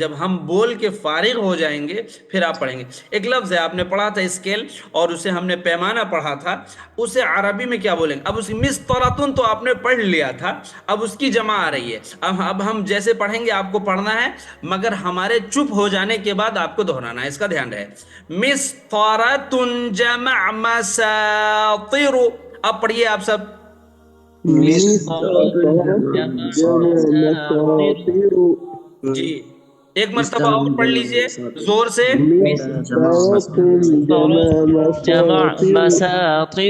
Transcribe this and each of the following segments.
جب ہم بول کے فارغ ہو جائیں گے پھر آپ پڑھیں گے. ایک لفظ ہے آپ نے پڑھا تھا اسکیل، اور اسے ہم نے پیمانہ پڑھا تھا، اسے عربی میں کیا بولیں گے؟ اب اس مسطرتن تو آپ نے پڑھ لیا تھا، اب اس کی جمع آ رہی ہے. اب ہم جیسے پڑھیں گے آپ کو پڑھنا ہے، مگر ہمارے چپ ہو جانے کے بعد آپ کو دہرانا ہے، اس کا دھیان رہے. مسطرتن جمع مساطر. اب پڑھیے آپ سب. مسطرة جمع جمع مساطر. مساطير. جی ایک مرتبہ اور پڑھ لیجئے زور سے. مسطرة جمع جمع مساطير. مساطر.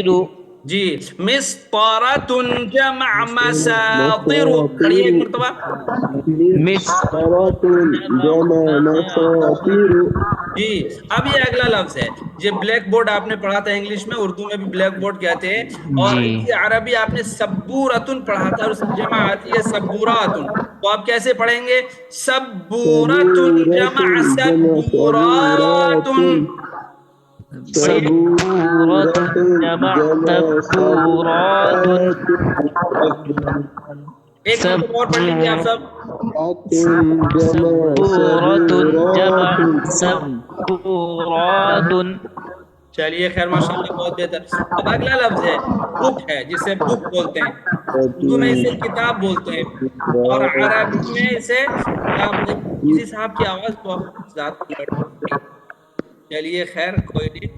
جی مسطرۃ جمع مساطر. پڑھیے ایک مساطير. مرتبہ. مسطرة جمع مساطير. جی اب یہ اگلا لفظ ہے. یہ بلیک بورڈ آپ نے پڑھا تھا انگلش میں، اردو میں بھی بلیک بورڈ کہتے ہیں. اور جی اس کی عربی آپ نے سبورتن پڑھا تھا، اور اس کی جمع آتی ہے سبوراتن. تو آپ کیسے پڑھیں گے؟ سبورتن سبورة جمع جمع سبورات. سبوراتن. پڑھیے. سبورة سبورة جمع جمع سبورات. سبورات. ایک مرتبہ اور پڑھ لیجیے آپ سب. جمع سبورة جمع سبورات. سبورات. چلیے خیر ماشاء اللہ بہت بہتر. اب اگلا لفظ ہے بک ہے، جسے بک بولتے ہیں. اردو میں اسے کتاب بولتے ہیں، اور عربی میں اسے کسی صاحب کی آواز بہت زیادہ لڑ رہی ہے. چلیے خیر کوئی نہیں.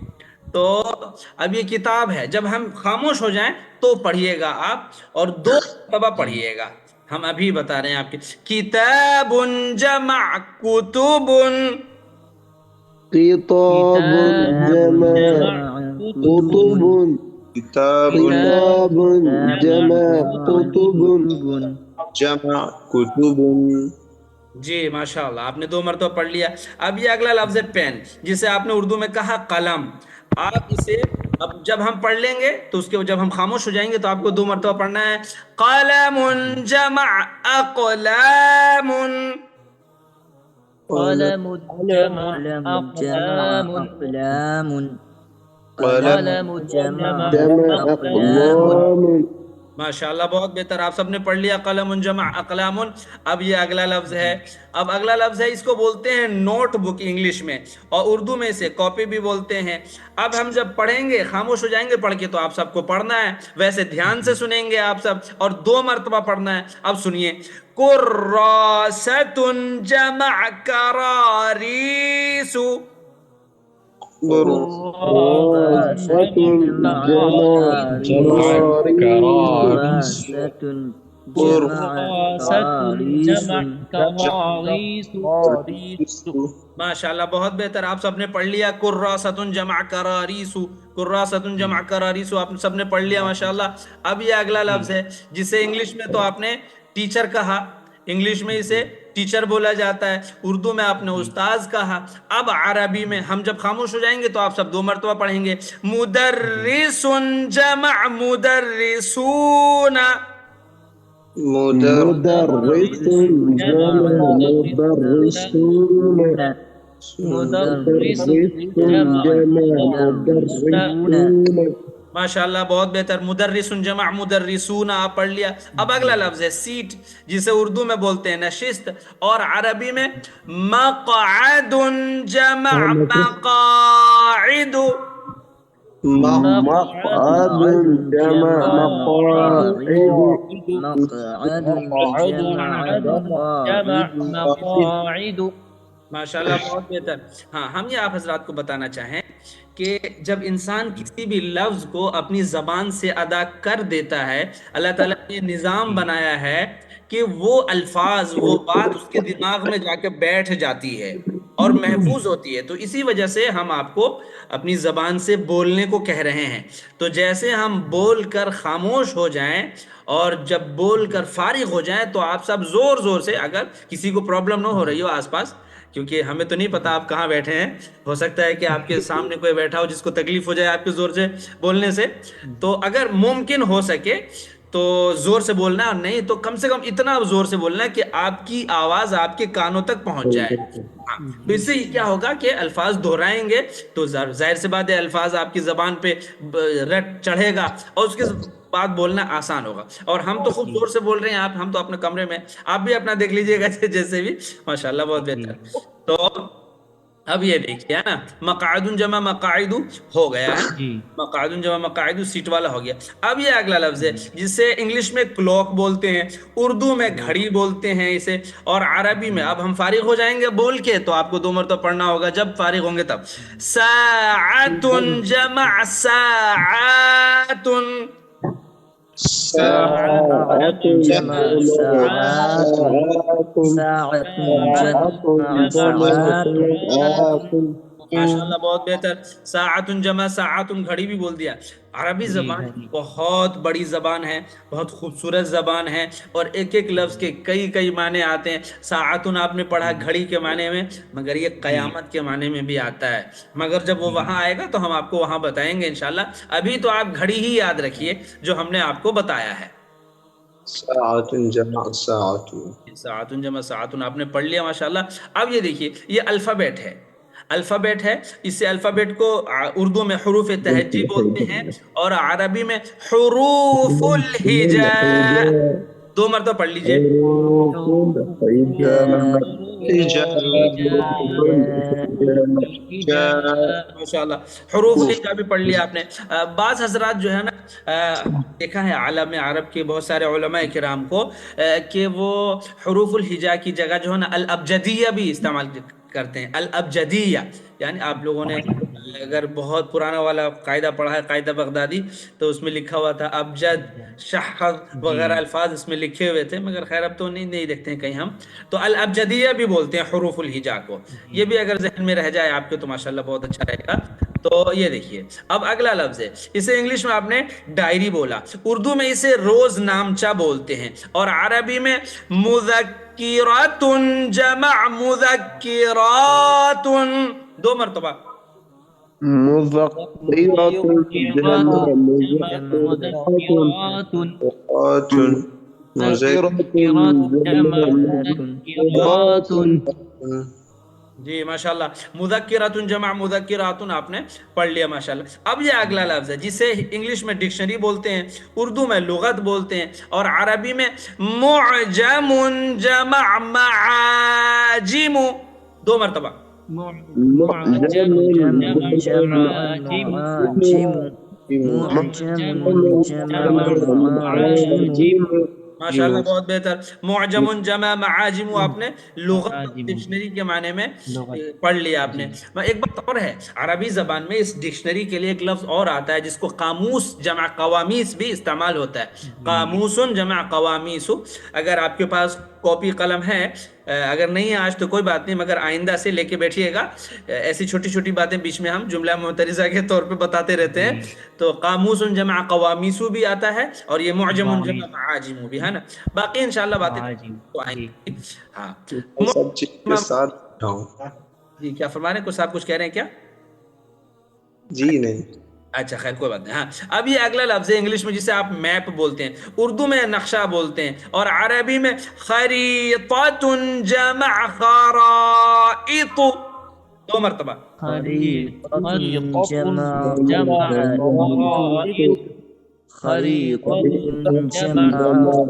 تو اب یہ کتاب ہے، جب ہم خاموش ہو جائیں تو پڑھیے گا آپ، اور 2 مرتبہ پڑھیے گا. ہم ابھی بتا رہے ہیں آپ کی. کتاب جمع کتب. خطاب كتاب جمع جمع كتب. كتب. كتاب خطاب جمع جمع كتب. كتب. جمع كتب. جی ماشاء اللہ آپ نے 2 مرتبہ پڑھ لیا. اب یہ اگلا لفظ ہے پین، جسے آپ نے اردو میں کہا قلم. آپ اسے اب جب ہم پڑھ لیں گے تو اس کے جب ہم خاموش ہو جائیں گے تو آپ کو 2 مرتبہ پڑھنا ہے. قلم جمع اقلام. قلم جمع أقلام. قلم قلم جمع جمع أقلام. أقلام. ماشاء اللہ بہت بہتر، آپ سب نے پڑھ لیا قلم جمع اقلام. اب یہ اگلا لفظ ہے. اب اگلا لفظ ہے، اس کو بولتے ہیں نوٹ بک انگلش میں، اور اردو میں اسے کاپی بھی بولتے ہیں. اب ہم جب پڑھیں گے خاموش ہو جائیں گے پڑھ کے تو آپ سب کو پڑھنا ہے، ویسے دھیان سے سنیں گے آپ سب، اور 2 مرتبہ پڑھنا ہے. اب سنیے. کراسۃ جمع کراریس. كراسة جمع جمع كراريس. كراريس. كراسة جمع كراريس. ماشاء اللہ بہت بہتر، آپ سب نے پڑھ لیا. کراسۃ جمع کراریس. کراسۃ جمع کراریس آپ سب نے پڑھ لیا ماشاء اللہ. اب یہ اگلا لفظ ہے، جسے انگلش میں تو آپ نے ٹیچر کہا، انگلش میں اسے ٹیچر بولا جاتا ہے، اردو میں آپ نے استاذ کہا. اب عربی میں ہم جب خاموش ہو جائیں گے تو آپ سب 2 مرتبہ پڑھیں گے. مدرس جمع مدرسون. مدرس جمع جمع مدرسون. مدرسون. مدرس مدرس جمع جمع مدرسون. مدرسون. ماشاء اللہ بہت بہتر. مدرس جمع مدرسون آپ پڑھ لیا. اب اگلا لفظ ہے سیٹ، جسے اردو میں بولتے ہیں نشست، اور عربی میں مقعد جمع مقاعد. مقعد جمع مقاعد. مقعد جمع مقاعد. ماشاء اللہ بہت بہتر. ہاں ہم یہ آپ حضرات کو بتانا چاہیں کہ جب انسان کسی بھی لفظ کو اپنی زبان سے ادا کر دیتا ہے، اللہ تعالیٰ نے نظام بنایا ہے کہ وہ الفاظ، وہ بات اس کے دماغ میں جا کے بیٹھ جاتی ہے اور محفوظ ہوتی ہے. تو اسی وجہ سے ہم آپ کو اپنی زبان سے بولنے کو کہہ رہے ہیں. تو جیسے ہم بول کر خاموش ہو جائیں اور جب بول کر فارغ ہو جائیں تو آپ سب زور زور سے، اگر کسی کو پرابلم نہ ہو رہی ہو آس پاس، کیونکہ ہمیں تو نہیں پتا آپ کہاں بیٹھے ہیں، ہو سکتا ہے کہ آپ کے سامنے کوئی بیٹھا ہو جس کو تکلیف ہو جائے آپ کے زور سے بولنے سے، تو اگر ممکن ہو سکے تو زور سے بولنا ہے، اور نہیں تو کم سے کم اتنا زور سے بولنا ہے کہ آپ کی آواز آپ کے کانوں تک پہنچ جائے. ہاں تو اس سے کیا ہوگا کہ الفاظ دہرائیں گے تو ظاہر سی بات ہے الفاظ آپ کی زبان پہ رٹ چڑھے گا، اور اس کے بات بولنا آسان ہوگا. اور ہم تو خوب زور سے بول رہے ہیں، آپ ہم تو اپنے کمرے میں، آپ بھی اپنا دیکھ لیجئے گا جیسے بھی، ماشاءاللہ بہت بہتر. تو اب یہ دیکھیے نا، مقعد جمع مقاعد ہو گیا ہے، جی مقعد جمع مقاعد سیٹ والا ہو گیا. اب یہ اگلا لفظ ہے جسے انگلش میں کلوک بولتے ہیں، اردو میں گھڑی بولتے ہیں اسے، اور عربی میں، اب ہم فارغ ہو جائیں گے بول کے تو آپ کو 2 مرتبہ پڑھنا ہوگا جب فارغ ہوں گے تب. ساعت جمع ساعات، ساعة جمع ساعات ساعة جمع ساعات ماشاءاللہ بہت بہتر. ساعت جمع ساعت، گھڑی بھی بول دیا. عربی جی زبان گھڑی بہت بڑی زبان ہے، بہت خوبصورت زبان ہے، اور ایک ایک لفظ کے کئی کئی معنی آتے ہیں. ساعتن آپ نے پڑھا گھڑی کے معنی میں، مگر یہ قیامت کے معنی میں بھی آتا ہے. مگر جب وہ وہاں آئے گا تو ہم آپ کو وہاں بتائیں گے انشاءاللہ. ابھی تو آپ گھڑی ہی یاد رکھیے جو ہم نے آپ کو بتایا ہے. ساعت جمع ساعت. ساعتن جمع ساعتن آپ نے پڑھ لیا ماشاءاللہ. اب یہ دیکھیے، یہ الفابیٹ ہے، الفابیٹ ہے. اس سے الفابیٹ کو اردو میں حروف تہجی بولتے ہیں، اور عربی میں حروف الہجاء. 2 مرتبہ پڑھ لیجئے. ماشاءاللہ حروف الہجاء بھی پڑھ لیا آپ نے. بعض حضرات جو ہے نا، دیکھا ہے عالم عرب کے بہت سارے علماء کرام کو، کہ وہ حروف الہجاء کی جگہ جو ہے نا الابجدیہ بھی استعمال کرتے ہیں. الابجدیہ یعنی آپ لوگوں نے اگر بہت پرانا والا قاعدہ پڑھا ہے، قاعدہ بغدادی، تو اس میں لکھا ہوا تھا ابجد، شحذ وغیرہ الفاظ اس میں لکھے ہوئے تھے، مگر خیر اب تو نہیں دیکھتے ہیں کہیں ہم. تو الابجدیہ بھی بولتے ہیں حروف الہجاء کو. یہ بھی اگر ذہن میں رہ جائے آپ کے تو ماشاءاللہ بہت اچھا رہے گا. تو یہ دیکھیے اب اگلا لفظ ہے، اسے انگلش میں آپ نے ڈائری بولا، اردو میں اسے روز نامچہ بولتے ہیں، اور عربی میں مذکرات جمع مذکرات. 2 مرتبہ. مذكرات جمع مذكرات مذكرات مذکرات مذكرات جمع مذكرات مذكرات. جی ماشاءاللہ، مذکرات جمع مذکرات آپ نے پڑھ لیا ماشاءاللہ. اب یہ اگلا لفظ ہے جسے انگلش میں ڈکشنری بولتے ہیں، اردو میں لغت بولتے ہیں، اور عربی میں معجم جمع معاجم. 2 مرتبہ. معجم جمع معاجم معجم جمع معاجم. ماشاءاللہ بہت بہتر. معجم جمع معاجم آپ نے لغت معاجم ڈکشنری کے معنی میں لغت. پڑھ لیا آپ نے. ایک بات اور ہے، عربی زبان میں اس ڈکشنری کے لیے ایک لفظ اور آتا ہے جس کو قاموس جمع قوامیس بھی استعمال ہوتا ہے. قاموس جمع قوامیس. اگر آپ کے پاس کاپی قلم ہے، اگر نہیں ہے آج تو کوئی بات نہیں، مگر آئندہ سے لے کے بیٹھیے گا. ایسی چھوٹی چھوٹی باتیں بیچ میں ہم جملہ معترضہ کے طور پہ بتاتے رہتے ہیں. تو قاموس جمع قوامیس بھی آتا ہے، اور یہ معجم جمع معاجم بھی ہے نا. باقی انشاءاللہ باتیں تو آئیں گی. ہاں سب چیز کے ساتھ ہوں. جی کیا فرما رہے ہیں؟ کچھ آپ کچھ کہہ رہے ہیں کیا؟ جی نہیں. اچھا خیر کوئی بات نہیں. ہاں اب یہ اگلا لفظ ہے انگلش میں جسے آپ میپ بولتے ہیں، اردو میں نقشہ بولتے ہیں، اور عربی میں خریطۃ جمع خرائط. 2 مرتبہ. خريطة جمع خرائط خريطة جمع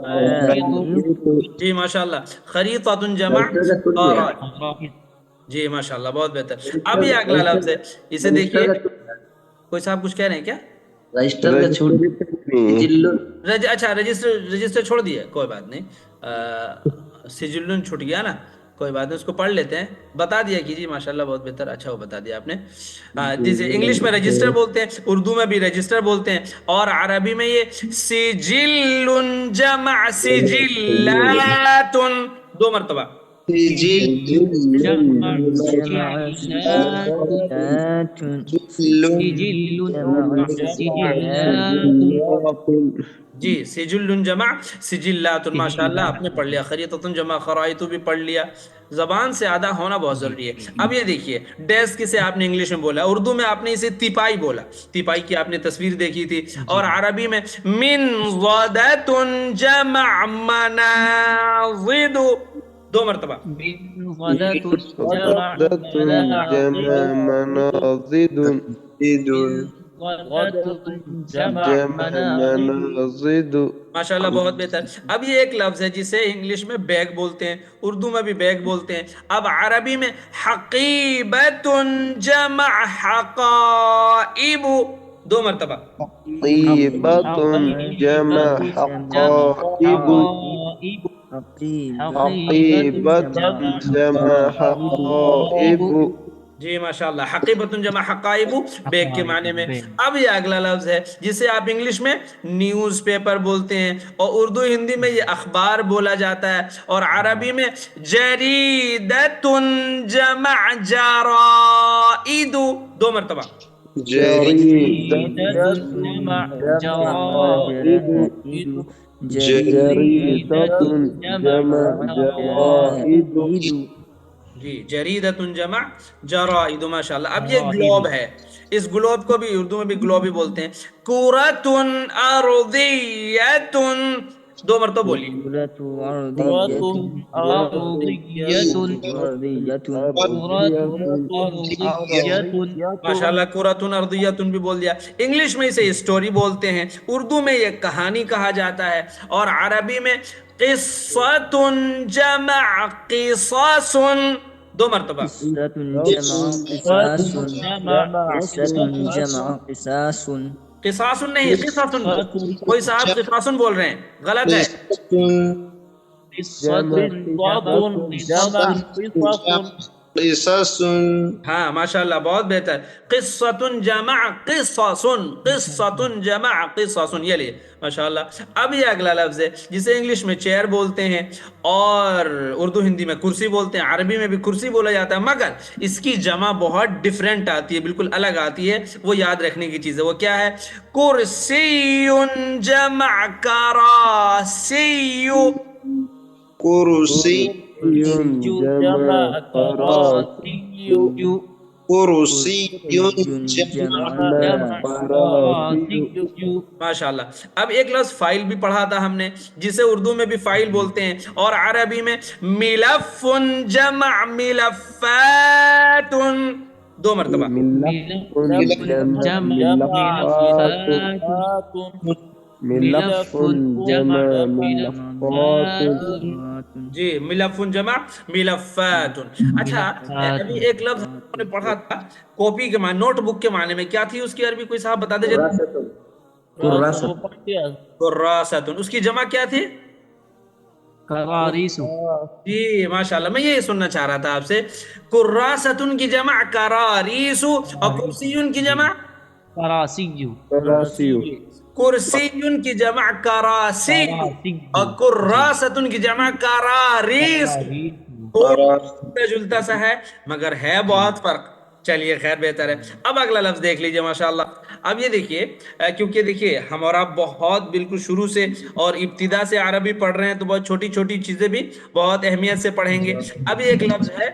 خرائط. جی ماشاءاللہ خریطۃ جمع خرائط. جی ماشاءاللہ بہت بہتر. اب یہ اگلا لفظ ہے، اسے دیکھیے. کوئی صاحب کچھ کہہ رہے ہیں کیا؟ رجسٹر کا چھوڑ اچھا رجسٹر چھوڑ دیا، کوئی بات نہیں. سجلن چھوٹ گیا نا، کوئی بات نہیں، اس کو پڑھ لیتے ہیں. بتا دیا کیجیے ماشاءاللہ بہت بہتر. اچھا وہ بتا دیا آپ نے. جسے انگلش میں رجسٹر بولتے ہیں، اردو میں بھی رجسٹر بولتے ہیں، اور عربی میں یہ سجل جمع سجلات. 2 مرتبہ. جمع سجلات سجل جمع سجلات. جی سجل جمع سجلات ماشاءاللہ آپ نے پڑھ لیا. خریطۃ جمع خرائط بھی پڑھ لیا. زبان سے آدھا ہونا بہت ضروری ہے. اب یہ دیکھیے ڈیسک سے آپ نے انگلش میں بولا، اردو میں آپ نے اسے تیپائی بولا، تیپائی کی آپ نے تصویر دیکھی تھی، اور عربی میں منضدۃ جمع مناضد. 2 مرتبہ. منضدة جمع جمع مناضد جمع جمع مناضد مناضد ماشاءاللہ بہت بہتر. اب یہ ایک لفظ ہے جسے انگلش میں بیگ بولتے ہیں، اردو میں بھی بیگ بولتے ہیں. اب عربی میں حقیبت جمع حقائب، 2 مرتبہ. طیبة جمع حقائب حقیبة جمع حقائب. جی ماشاءاللہ، حقیبت جمع حقائب بیگ کے معنی میں. اب یہ اگلا لفظ ہے جسے آپ انگلش میں نیوز پیپر بولتے ہیں، اور اردو ہندی میں یہ اخبار بولا جاتا ہے، اور عربی میں جریدت جمع جرائد، 2 مرتبہ. جریدة جمع جرائد جريدة جریدة جمع جرائد. جی جریدت جمع جرائد، ماشاءاللہ. اب یہ گلوب ہے، اس گلوب کو بھی اردو میں بھی گلوب ہی بولتے ہیں. کرۃ ارضیۃ، 2 مرتبہ بولیے. ماشاءاللہ، کرۃ ارضیۃ بھی بول دیا. انگلش میں اسے اسٹوری بولتے ہیں، اردو میں یہ کہانی کہا جاتا ہے، اور عربی میں قصۃ جمع قصاص، 2 مرتبہ. قصاص نہیں، قصص. کوئی صاحب قصاص بول رہے ہیں، غلط ہے. قصص. ہاں ماشاءاللہ بہت بہتر. قصۃ جمع قصص، قصۃ جمع قصص، یہ لیے ماشاءاللہ. اب یہ اگلا لفظ ہے جسے انگلش میں چیئر بولتے ہیں، اور اردو ہندی میں کرسی بولتے ہیں، عربی میں بھی کرسی بولا جاتا ہے، مگر اس کی جمع بہت ڈیفرنٹ آتی ہے، بالکل الگ آتی ہے. وہ یاد رکھنے کی چیز ہے. وہ کیا ہے؟ کرسی جمع کراسی، کرسی. جمع قراصي کرسی جمع قراصي. ماشاءاللہ. اب ایک لفظ فائل بھی پڑھا تھا ہم نے، جسے اردو میں بھی فائل بولتے ہیں، اور عربی میں ملف جمع ملفات، 2 مرتبہ. ملف جمع ملفات. ملف جمع ملفات. جی ملف جمع ملفات. اچھا، ابھی ایک لفظ ہم نے پڑھا تھا کاپی کے معنی، نوٹ بک کے معنی میں، کیا تھی اس کی عربی؟ کوئی صاحب بتا دے. کراست، اس کی جمع کیا تھی؟ کراریس. جی ماشاءاللہ، میں یہی سننا چاہ رہا تھا آپ سے. کراست کی جمع کراریس، اور کرسیون کی جمع کراسی. کراسی. کرسیون کی جمع کراسی، اور کراستن کی جمع کراریس. ملتا جلتا سا ہے، مگر ہے بہت فرق. چلیے خیر، بہتر ہے. اب اگلا لفظ دیکھ لیجئے ماشاءاللہ. اب یہ دیکھیے، کیونکہ دیکھیے ہم اور آپ بہت بالکل شروع سے اور ابتدا سے عربی پڑھ رہے ہیں، تو بہت چھوٹی چھوٹی چیزیں بھی بہت اہمیت سے پڑھیں گے. اب ایک لفظ ہے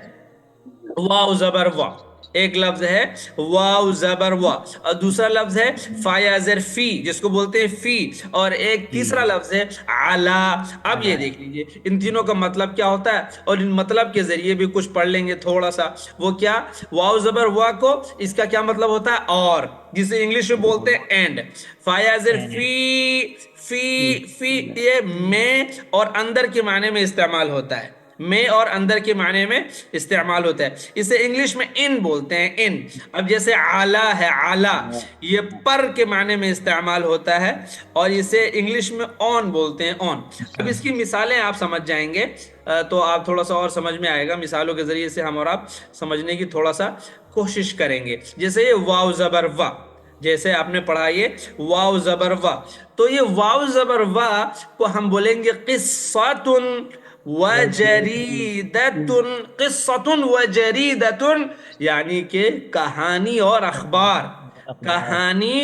واو زبر وا، ایک لفظ ہے واو زبر وا، اور دوسرا لفظ ہے فایا زر فی، جس کو بولتے ہیں فی، اور ایک تیسرا لفظ ہے علا. اب یہ دیکھ لیجئے ان تینوں کا مطلب کیا ہوتا ہے، اور ان مطلب کے ذریعے بھی کچھ پڑھ لیں گے تھوڑا سا. وہ کیا؟ واو زبر وا کو اس کا کیا مطلب ہوتا ہے؟ اور، جسے انگلش میں بولتے ہیں اینڈ. فایا زر فی، فی فی یہ میں اور اندر کے معنی میں استعمال ہوتا ہے، میں اور اندر کے معنی میں استعمال ہوتا ہے. اسے انگلش میں ان بولتے ہیں، ان. اب جیسے آلہ ہے، آلہ یہ پر کے معنی میں استعمال ہوتا ہے، اور اسے انگلش میں آن بولتے ہیں، آن. اب اس کی مثالیں آپ سمجھ جائیں گے تو آپ تھوڑا سا اور سمجھ میں آئے گا. مثالوں کے ذریعے سے ہم اور آپ سمجھنے کی تھوڑا سا کوشش کریں گے. جیسے یہ واو زبر وا، جیسے آپ نے پڑھا یہ واو زبر وا، تو یہ واو زبر وا کو ہم بولیں گے قصۃ وجریدۃ. قصۃ وجریدۃ یعنی کہ کہانی اور اخبار، کہانی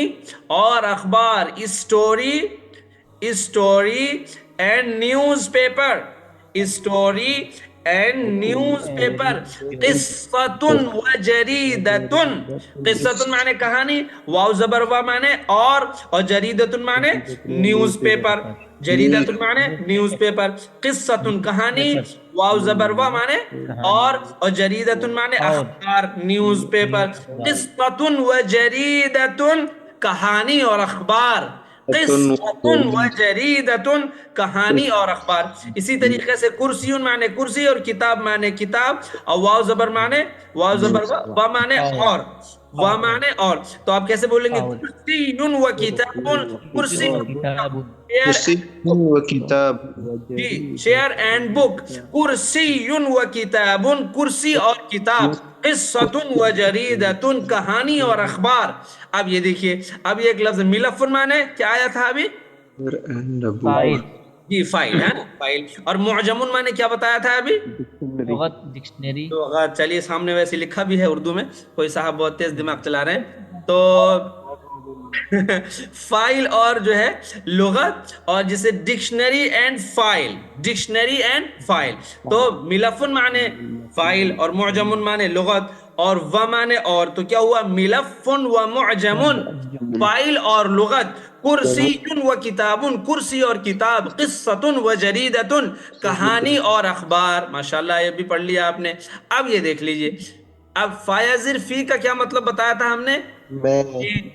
اور اخبار. Story, story and newspaper, story and newspaper. قصۃ وجریدۃ، قصۃ معنی کہانی، واو زبر وا معنی اور جریدۃ معنی نیوز پیپر. جریدۃ معنی نیوز پیپر، قصۃ کہانی، واو زبر وا معنی اور جریدۃ معنی اخبار، نیوز پیپر. قصۃ وجریدۃ کہانی اور اخبار، قصۃ و جریدۃ کہانی اور اخبار. اسی طریقے سے کرسیون معنی کرسی اور کتاب معنی کتاب اور واو زبر معنی واو زبر و معنی اور و معنی اور. تو آپ کیسے بولیں گے؟ کرسیون و کتاب، کرسی کتاب و کتاب شیئر اینڈ بک، کرسی و کتاب کرسی اور کتاب، قصۃ و جریدۃ کہانی اور اخبار. اب یہ دیکھیے، اب یہ ایک لفظ ملفن معنی کیا آیا تھا ابھی؟ فائل جی فائل ہے نا، فائل. اور معجمن معنی کیا بتایا تھا ابھی؟ لغت ڈکشنری. تو چلیے سامنے ویسے لکھا بھی ہے اردو میں، کوئی صاحب بہت تیز دماغ چلا رہے ہیں. تو فائل اور جو ہے لغت، اور جسے dictionary and file, dictionary and file. تو ملفن معنی فائل اور معجمن معنی لغت اور و معنی اور. تو کیا ہوا؟ ملفن و معجمن، فائل اور لغت، کرسی و کتاب کرسی اور کتاب، قصۃ و جریدۃ کہانی اور اخبار. ماشاءاللہ یہ بھی پڑھ لیا آپ نے. اب یہ دیکھ لیجئے، اب فایزر فی کا کیا مطلب بتایا تھا ہم نے؟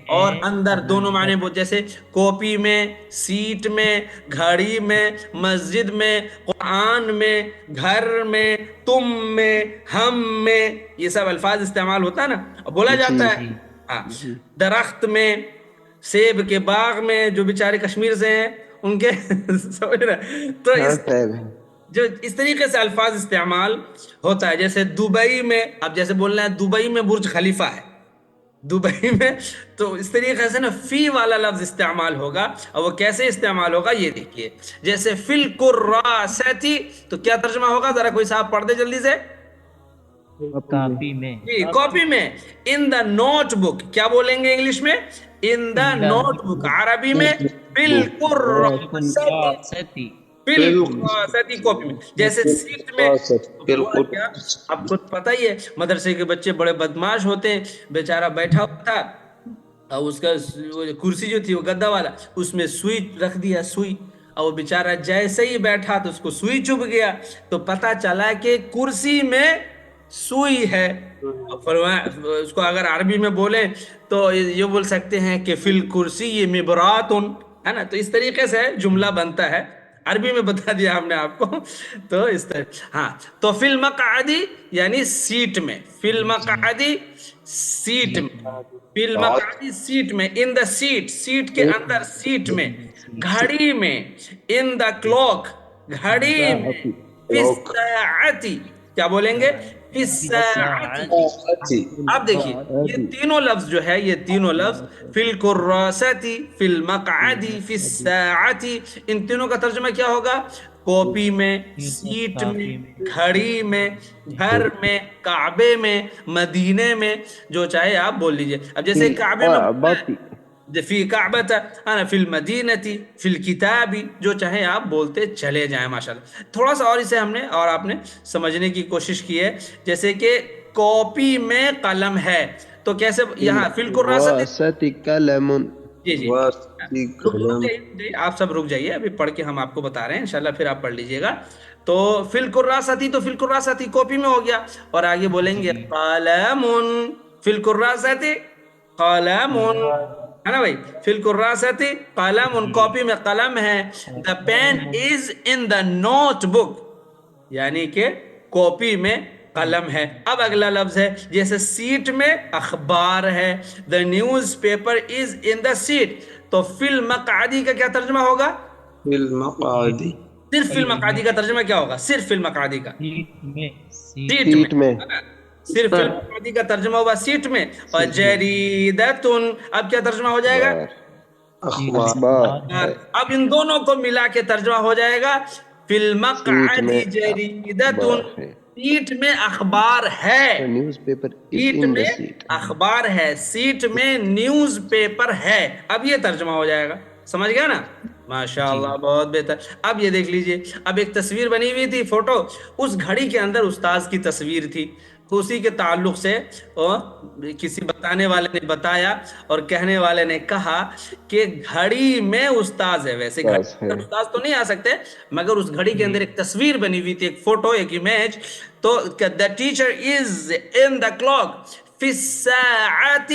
اور اندر دونوں معنی. جیسے کاپی میں، سیٹ میں، گھڑی میں، مسجد میں، قرآن میں، گھر میں، تم میں، ہم میں، یہ سب الفاظ استعمال ہوتا ہے نا، بولا جاتا ہے. ہاں، درخت میں، سیب کے باغ میں، جو بیچارے کشمیر سے ہیں ان کے سمجھ رہے. تو جو اس طریقے سے الفاظ استعمال ہوتا ہے. جیسے دبئی میں، اب جیسے بولنا ہے دبئی میں برج خلیفہ ہے، دبئی میں، تو اس طریقے سے نا فی والا لفظ استعمال ہوگا. اور وہ کیسے استعمال ہوگا یہ دیکھیے. جیسے فی الکراستی، تو کیا ترجمہ ہوگا؟ ذرا کوئی صاحب پڑھ دے جلدی سے. کاپی میں. جی کاپی میں. ان دا نوٹ بک، کیا بولیں گے انگلش میں؟ ان دا نوٹ بک. عربی میں بالکراستی، بالکراستی کاپی میں. جیسے سیٹ میں، آپ کو پتہ ہی ہے مدرسے کے بچے بڑے بدماش ہوتے ہیں. بیچارہ بیٹھا ہوا تھا اور اس کا کرسی جو تھی وہ گدا والا، اس میں سوئی رکھ دیا، سوئی. اور وہ بیچارہ جیسے ہی بیٹھا تو اس کو سوئی چبھ گیا، تو پتہ چلا کہ کرسی میں سوئی ہے. اس کو اگر عربی میں بولیں تو یہ بول سکتے ہیں کہ فی الکرسی یہ مبراتن ہے نا. تو اس طریقے سے جملہ بنتا ہے. عربی میں بتا دیا ہم نے آپ کو. تو اس طرح ہاں. تو فی المقعدی یعنی سیٹ میں، فی المقعدی سیٹ میں، فی المقعدی سیٹ میں، ان دا سیٹ، سیٹ کے اندر، سیٹ میں. گھڑی میں، ان دا کلوک، گھڑی میں. فی الساعتی، کیا بولیں گے؟ فی الساعتی. اب دیکھیے یہ تینوں لفظ جو ہے، یہ تینوں لفظ فی الکراستی، فی المقعدی، فی الساعتی، ان تینوں کا ترجمہ کیا ہوگا؟ کاپی میں، سیٹ میں، گھڑی میں، گھر میں، کعبے میں، مدینے میں، جو چاہے آپ بول لیجئے. اب جیسے کعبے میں فی کعبۃ، فی المدینتی، فی الکتابی، جو چاہے آپ بولتے چلے جائیں. ماشاءاللہ تھوڑا سا اور اسے ہم نے اور آپ نے سمجھنے کی کوشش کی ہے. جیسے کہ کاپی میں قلم ہے، تو کیسے یہاں فی الکراسۃ. جی جی آپ سب رک جائیے، ابھی پڑھ کے ہم آپ کو بتا رہے ہیں انشاءاللہ، پھر آپ پڑھ لیجئے گا. تو فی الکراستی، تو فی الکراستی کاپی میں ہو گیا. اور آگے بولیں گے قلم، فی الکراستی قلم، ہے نا بھائی. فی الکراستی قلم، کاپی میں قلم ہے. دا pain is in the note book, یعنی کہ کاپی میں قلم ہے. اب اگلا لفظ ہے جیسے سیٹ میں اخبار ہے. The newspaper is in the seat. تو فی المقعدی کا کیا ترجمہ ہوگا؟ فی المقعدی. صرف فی المقعدی کا ترجمہ کیا ہوگا؟ صرف فی المقعدی کا سیٹ میں، صرف فی المقعدی کا ترجمہ ہوگا سیٹ میں. اور جریدتن، اب کیا ترجمہ ہو جائے گا؟ اخبار. اب ان دونوں کو ملا کے ترجمہ ہو جائے گا فی المقعدی جریدتن، سیٹ میں اخبار ہے. نیوز پیپر سیٹ میں اخبار ہے، سیٹ میں نیوز پیپر ہے. اب یہ ترجمہ ہو جائے گا. سمجھ گیا نا؟ ماشاءاللہ بہت بہتر. اب یہ دیکھ لیجئے، اب ایک تصویر بنی ہوئی تھی، فوٹو. اس گھڑی کے اندر استاذ کی تصویر تھی. اسی کے تعلق سے کسی بتانے والے نے بتایا اور کہنے والے نے کہا کہ گھڑی میں استاذ ہے. ویسے گھڑی میں استاذ تو نہیں آ سکتے، مگر اس گھڑی کے اندر ایک تصویر بنی ہوئی تھی، ایک فوٹو، ایک امیج. تو the teacher is in the clock فی الساعۃ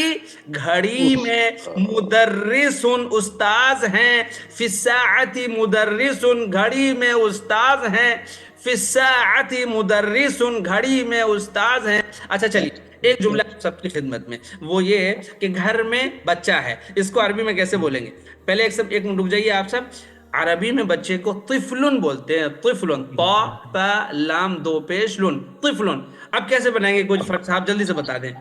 گھڑی میں، مدرسن استاذ ہیں، فی الساعۃ مدرسن گھڑی میں استاذ ہیں، فی الساعۃ مدرسن گھڑی میں استاذ ہیں۔ اچھا چلیے ایک جملہ آپ سب کی خدمت میں، وہ یہ ہے کہ گھر میں بچہ ہے، اس کو عربی میں کیسے بولیں گے؟ پہلے ایک منٹ رک جائیے آپ سب۔ عربی میں بچے کو طفلن بولتے ہیں، طفلن، طا تا لام دو پیش لن، طفلن۔ اب کیسے بنائیں گے؟ کچھ فرق صاحب جلدی سے بتا دیں۔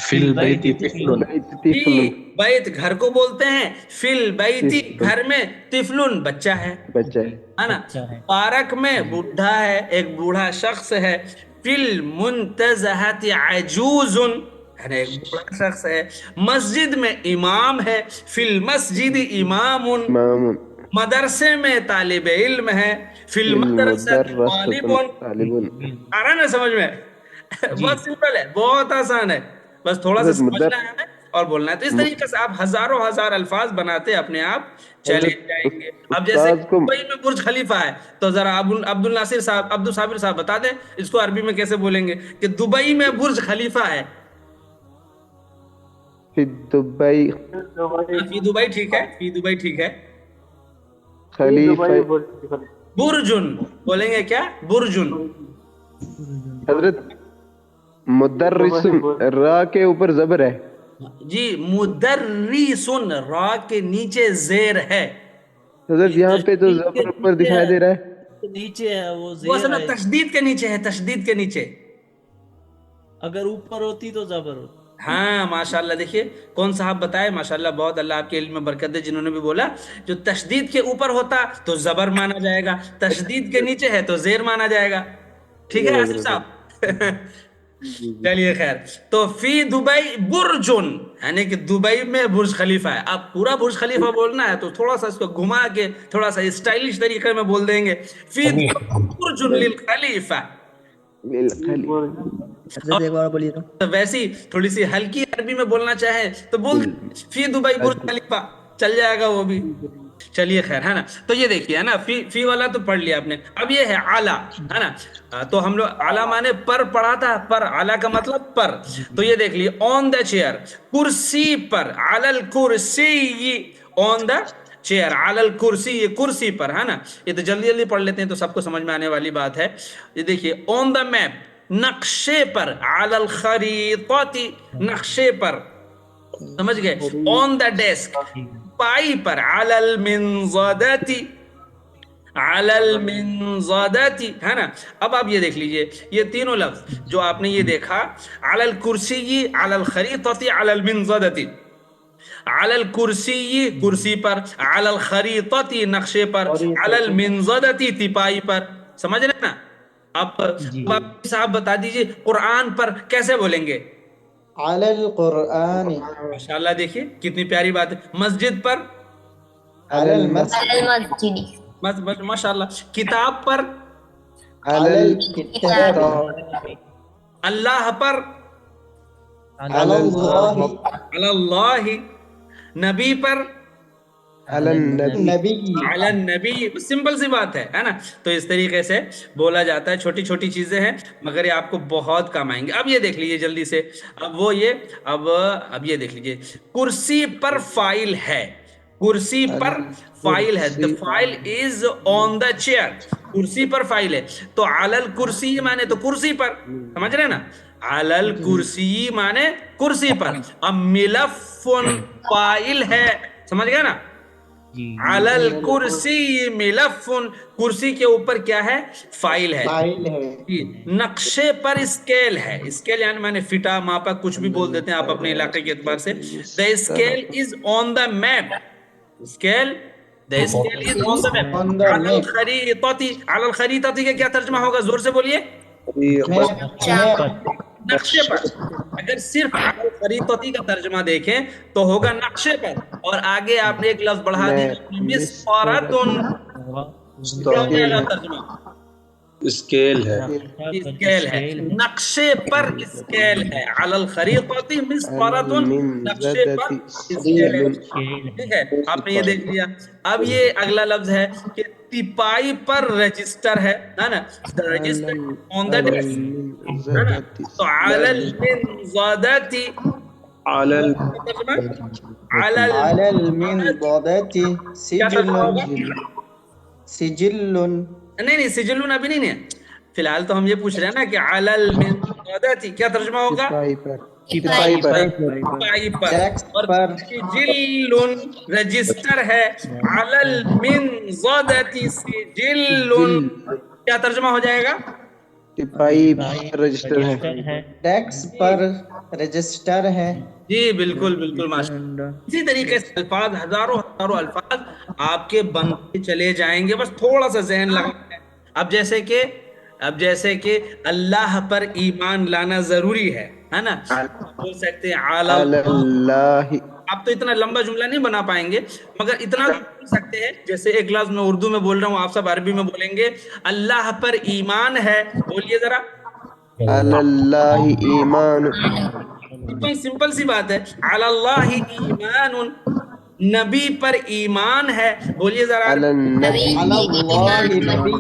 فی البیت طفل، فی بیت گھر کو بولتے ہیں، فی البیت گھر میں، طفلن بچہ ہے، بچہ ہے، ہے نا؟ بچہ ہے۔ پارک میں بوڑھا ہے، ایک بوڑھا شخص ہے، فی المنتزہۃ عجوز، یعنی ایک بوڑھا شخص ہے۔ مسجد میں امام ہے، فی المسجد امام، امام، مدرسے میں طالب علم ہے، فی المدرسہ طالب۔ طالبون۔ آ رہا ہے نا سمجھ میں؟ بہت سمپل ہے، بہت آسان ہے، بس تھوڑا سا حضرت سمجھنا ہے اور بولنا ہے۔ تو اس طریقے سے آپ ہزاروں ہزار الفاظ بناتے اپنے آپ چلے جائیں گے۔ اب جیسے استاذ کو دبئی میں برج خلیفہ ہے، تو ذرا عبد الناصر صاحب، عبد الصابر صاحب بتا دیں اس کو عربی میں کیسے بولیں گے کہ دبئی میں برج خلیفہ ہے؟ فی دبئی فی دبئی ٹھیک ہے، فی دبئی ٹھیک ہے، خلیفہ، برجن بولیں گے کیا؟ برجن۔ حضرت مدرس را کے اوپر زبر ہے، جی مدرسن، را کے نیچے زیر ہے۔ حضرت یہاں پہ تو زبر اوپر دکھائی دے رہا ہے، نیچے ہے وہ وہ زیر اصل میں ہے، تشدید کے نیچے ہے، تشدید کے نیچے۔ اگر اوپر ہوتی تو زبر ہوتی۔ ہاں ماشاءاللہ، دیکھیے کون صاحب بتائے، ماشاءاللہ بہت اللہ آپ کے علم میں برکت دے، جنہوں نے بھی بولا جو تشدید کے اوپر ہوتا تو زبر مانا جائے گا، تشدید کے نیچے ہے تو زیر مانا جائے گا۔ ٹھیک ہے آصف صاحب؟ چلیے خیر، تو فی دبئی برجن، یعنی کہ دبئی میں برج خلیفہ ہے۔ اب پورا برج خلیفہ بولنا ہے تو تھوڑا سا اس کو گھما کے تھوڑا سا اسٹائلش طریقے میں بول دیں گے، فی دبئی برج للخلیفہ۔ حضرت ایک بار بولیے تو۔ ویسی تھوڑی سی ہلکی عربی میں بولنا چاہیں تو بول فی دبئی برج خلیفہ، چل جائے گا وہ بھی۔ چلیے خیر، ہے نا؟ تو یہ دیکھیے، ہے نا، فی والا تو پڑھ لیا آپ نے۔ اب یہ ہے اعلیٰ، ہے نا؟ تو ہم لوگ اعلیٰ مانے پر پڑھا تھا، پر، اعلیٰ کا مطلب پر۔ تو یہ دیکھ لیے آن دا چیئر، کرسی پر، علی الکرسی، آن دا چیئر، علی الکرسی، یہ کرسی پر، ہے نا؟ یہ تو جلدی جلدی پڑھ لیتے ہیں تو سب کو سمجھ میں آنے والی بات ہے۔ یہ دیکھیے آن دا میپ، نقشے پر، علی الخریطۃ، نقشے پر، سمجھ گئے؟ آن دا ڈیسک، پائی پر، علی المنضدۃ، علی المنضدۃ، ہے نا؟ اب آپ یہ دیکھ لیجئے، یہ تینوں لفظ جو آپ نے یہ دیکھا، علی الکرسی، علی الخریطۃ، علی المنضدۃ، علی الکرسی کرسی پر، علی الخریطۃ نقشے پر، علی المنضدۃ تپائی پر، سمجھ رہے نا؟ اب صاحب بتا دیجئے قرآن پر کیسے بولیں گے؟ علی القرآن، ماشاءاللہ، دیکھیے کتنی پیاری بات ہے۔ مسجد پر، علی المسجد، ماشاءاللہ۔ کتاب پر، علی الکتاب، اللہ پر، علی اللہ، علی اللہ، نبی پر، علی النبی، علی النبی، سمپل سی بات ہے نا؟ تو اس طریقے سے بولا جاتا ہے، چھوٹی چھوٹی چیزیں ہیں مگر یہ آپ کو بہت کام آئیں گے۔ اب یہ دیکھ لیجئے جلدی سے، اب وہ یہ اب یہ دیکھ لیجئے، کرسی پر فائل ہے، کرسی پر فائل ہے، the file is on the chair، کرسی پر فائل ہے، تو علی الکرسی مانے تو کرسی پر، سمجھ رہے نا؟ علی الکرسی مانے کرسی پر۔ اب ملف فائل ہے، سمجھ گئے نا؟ علی الکرسی ملف، کرسی کے اوپر کیا ہے؟ فائل ہے۔ فائل ہے، نقشے پر اسکیل ہے، اسکیل یعنی میں نے فٹا، ماپا، کچھ بھی بول دیتے ہیں آپ اپنے علاقے کے اعتبار سے۔ the scale is on the map، scale, the scale is on the map، On the Ali map، الخریطۃ، علی الخریطۃ کا کیا ترجمہ ہوگا؟ زور سے بولیے۔ نقشے پر۔ اگر صرف علی الخریطۃ کا ترجمہ دیکھیں تو ہوگا نقشے پر، اور آگے آپ نے ایک لفظ بڑھا دیا مسطرۃ، کیا ترجمہ؟ اسکیل ہے اسکیل ہے، نقشے پر اسکیل ہے، علی الخریطۃ مسطرۃ، نقشے پر اسکیل ہے، ٹھیک ہے، آپ نے یہ دیکھ لیا۔ اب یہ اگلا لفظ ہے کہ تپائی پر رجسٹر ہے نا، رجسٹر آن دا ڈیسک ہے نا، تو علی المنضدۃ، علی على المنضدة کیا ترجمہ ہوگا؟ سجل نہیں سجلون ابھی نہیں ہے، فی الحال تو ہم یہ پوچھ رہے ہیں نا کہ علی المنضدۃ کیا ترجمہ ہوگا؟ تپائی پر تپائی پر، ڈیسک اور پر، سجل رجسٹر ہے، علی المنضدۃ سجل، کیا ترجمہ ہو جائے گا؟ تپائی رجسٹر ہے، ڈیسک پر رجسٹر ہے۔ جی بالکل بالکل ماشاء اللہ۔ اسی طریقے سے الفاظ ہزاروں الفاظ آپ کے بنتے چلے جائیں گے، بس تھوڑا سا ذہن لگانا ہے۔ اب جیسے کہ اللہ پر ایمان لانا ضروری ہے نا، بول سکتے ہیں علی اللہ، آپ تو اتنا لمبا جملہ نہیں بنا پائیں گے، مگر اتنا تو بول سکتے ہیں، جیسے ایک لفظ میں اردو میں بول رہا ہوں، آپ سب عربی میں بولیں گے، اللہ پر ایمان ہے، بولیے ذرا۔ اللہ ایمان، اتنی سمپل سی بات ہے، علی اللہ ایمان، نبی پر ایمان ہے، بولیے ذرا۔ علی النبی، علی اللہ نبی